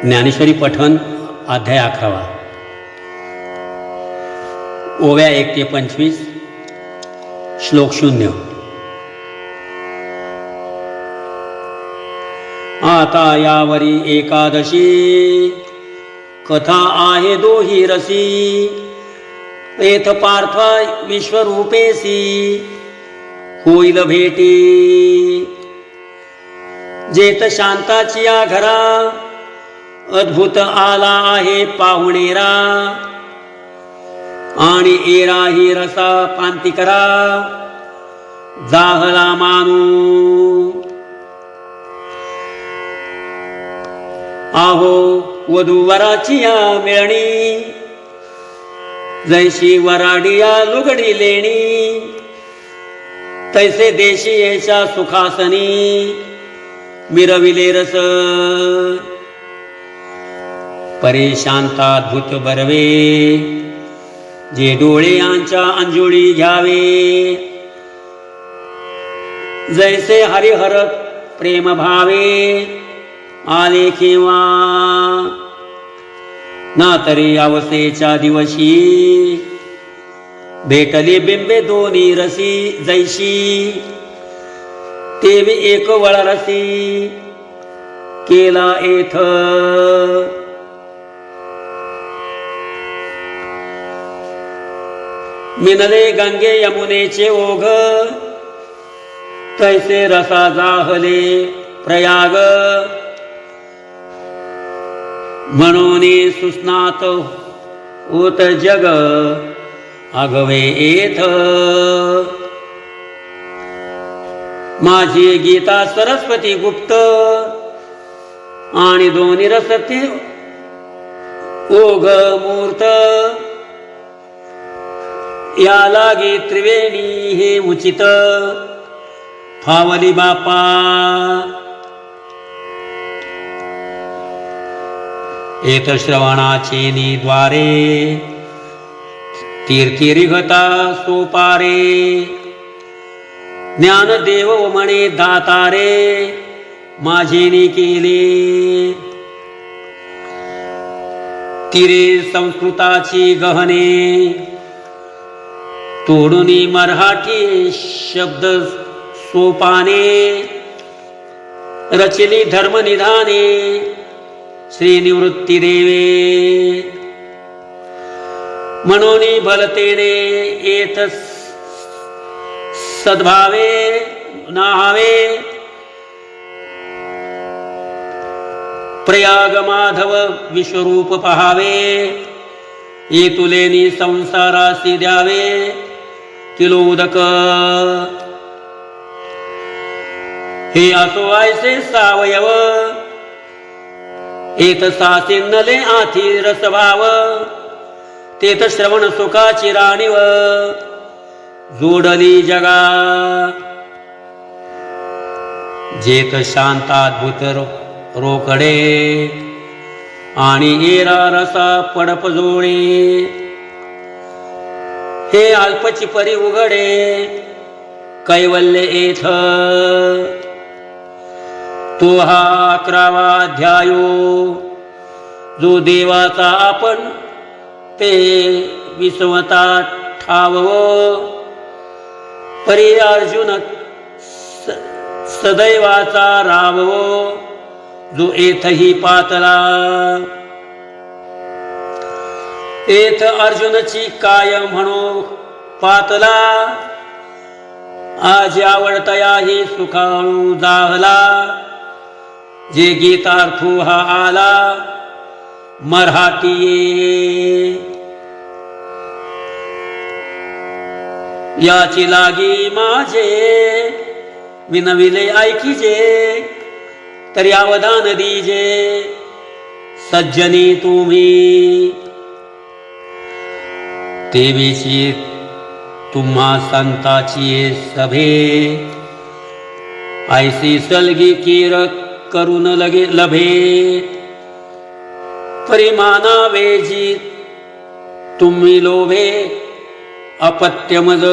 ज्ञानेश्वरी पठण अध्याय 11 ओव्या 1 ते 25 श्लोक 0. आता यावरी एकादशी कथा आहे दोही रसी एथ पार्था विश्वरूपेसी होईल भेटी जेत शांताची या घरा अद्भुत आला आहे पाहुणेरा आणि एरा ही रसा पांती करा जाहला मानू आहो वधूवराची या मिळणी जैशी वराडिया लुगडी लेणी तैसे देशी याच्या सुखासनी मिरविले रस परेशांताद्भुत बरवे जे डोळे यांच्या अंजुळी घ्यावे जैसे हरिहर प्रेम भावे आले केव्हा ना तरी अवसेच्या दिवशी भेटले बिंबे दोन्ही रसी जैशी ते एक वळ रसी केला एथ मिनले गंगे यमुनेचे ओघ तैसे रसा जाहले प्रयाग म्हणून सुस्नात होत जग आगवे एथ माझी गीता सरस्वती गुप्त आणि दोन्ही रसते ओघ मूर्त या लागी त्रिवेणी हे उचित फावली बापा एत श्रवणाचे निद्वारे तीर्थीरिघता सोपारे ज्ञानदेव म्हणे दातारे माझेनी केले तिरे संस्कृताची गहने तोडुनी मराठी शब्द सोपाने रचली धर्मनिधाने श्री निवृत्ती देवे म्हणून भलतेने येत सद्भावे नाहावे प्रयाग माधव विश्वरूप पहावे येतुलेनी संसारासी द्यावे तिलोदक हे असो आयसे सावयव एत सासिन्नले आथी रसभाव तेत श्रवण सुखाची राणीव जोडली जगा जेत शांताद्भुत रोकडे आणि एरा रसा पडप जोळे हे अल्पची परी उघडे कैवल्य एथ तो हा 11वा अध्यायो जो देवाचा आपण ते विसवता ठावव परी अर्जुन सदैवाचा रावव जो एथही पातला एथ अर्जुनची काय म्हणो पातला आज आवडतया ही सुखाळू जाहला जे गीतार्थू हा आला मराठी याची लागी माझे विनविले ऐकीजे तरी अवधान दीजे सज्जनी तुम्ही देवीची तुम्हा संताची सभे ऐसी सलगी कीर करून लगे लभे परिमाना वेजी तुम्ही लोभे अपत्यमज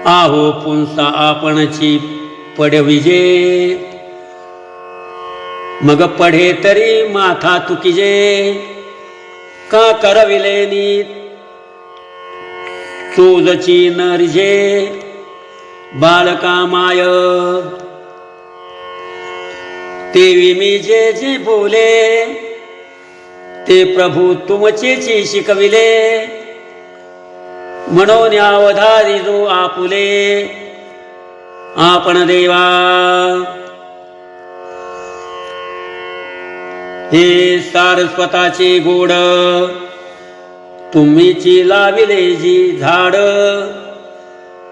आहो पुंसा आपणची पडविजे मग पढे तरी माथा तुकिजे का करविले नीत तुझची नरिजे बालका माय तेवी मी जे जे बोले ते प्रभू तुमचेची शिकविले म्हणून अवधारी जो आपुले आपण देवा हे सारस्वताचे गोड तुम्हीची लाविले जी झाड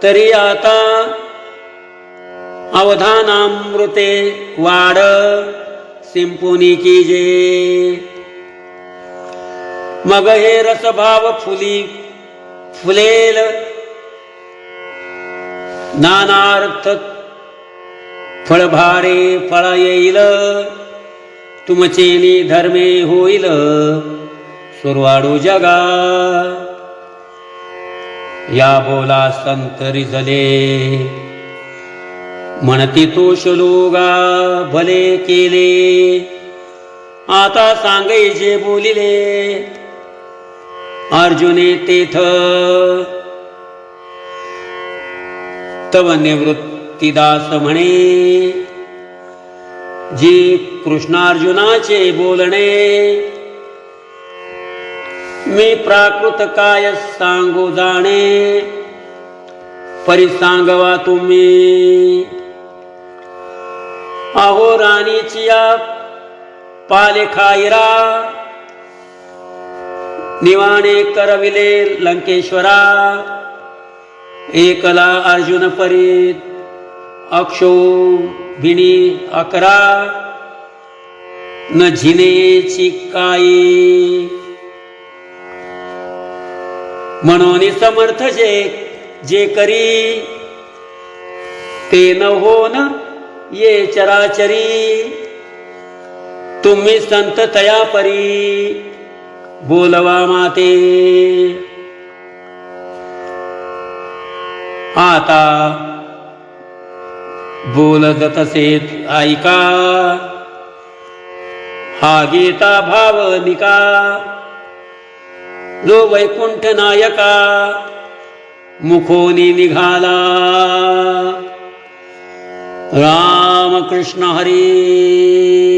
तरी आता अवधानामृते वाढ सिंपुनी कीजे मग हे रसभाव फुलेल नानार्थ फळभारे फळ येईल तुमचे धर्मे होईल सुरवाडू जगा या बोला संत रिजले म्हणती तो शलोगा भले केले आता सांगे जे बोलिले अर्जुने तेथ तव निवृत्तीदास म्हणे जी कृष्णार्जुनाचे बोलणे मी प्राकृत काय सांगू जाणे परी सांगवा तुम्ही अहो राणीची पाले खाईरा निवाणे करविले लंकेश्वरा एकला अर्जुन परीत अक्षो भिनी 11 न झिनेची काई म्हणून समर्थ जे करी ते न होन ये चराचरी तुम्ही संत तया परी बोलवा माते आता बोलत तसेच ऐका हा गीता भावनिका जो वैकुंठ नायका मुखोनी निघाला राम कृष्ण हरी